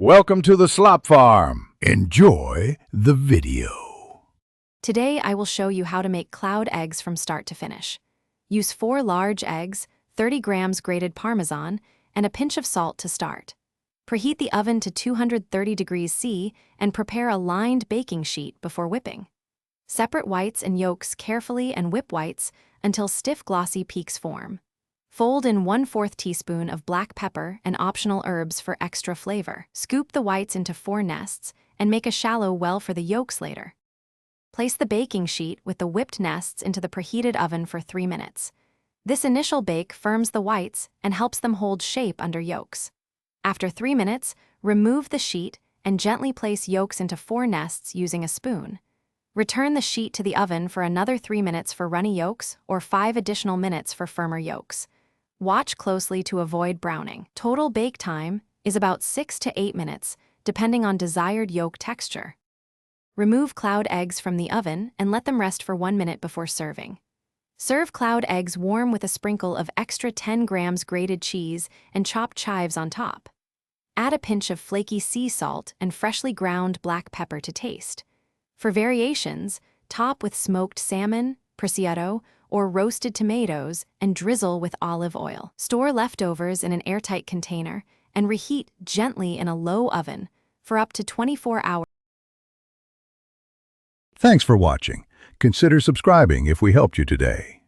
Welcome to the Slop Farm. Enjoy the video. Today I will show you how to make cloud eggs from start to finish. Use 4 large eggs, 30 grams grated Parmesan, and a pinch of salt to start. Preheat the oven to 230 degrees C and prepare a lined baking sheet before whipping. Separate whites and yolks carefully and whip whites until stiff glossy peaks form. Fold in 1/4 teaspoon of black pepper and optional herbs for extra flavor. Scoop the whites into 4 nests and make a shallow well for the yolks later. Place the baking sheet with the whipped nests into the preheated oven for 3 minutes. This initial bake firms the whites and helps them hold shape under yolks. After 3 minutes, remove the sheet and gently place yolks into 4 nests using a spoon. Return the sheet to the oven for another 3 minutes for runny yolks or 5 additional minutes for firmer yolks. Watch closely to avoid browning. Total bake time is about 6 to 8 minutes, depending on desired yolk texture. Remove cloud eggs from the oven and let them rest for 1 minute before serving. Serve cloud eggs warm with a sprinkle of extra 10 grams grated cheese and chopped chives on top. Add a pinch of flaky sea salt and freshly ground black pepper to taste. For variations, top with smoked salmon, prosciutto, or roasted tomatoes and drizzle with olive oil. Store leftovers in an airtight container and reheat gently in a low oven for up to 24 hours. Thanks for watching. Consider subscribing if we helped you today.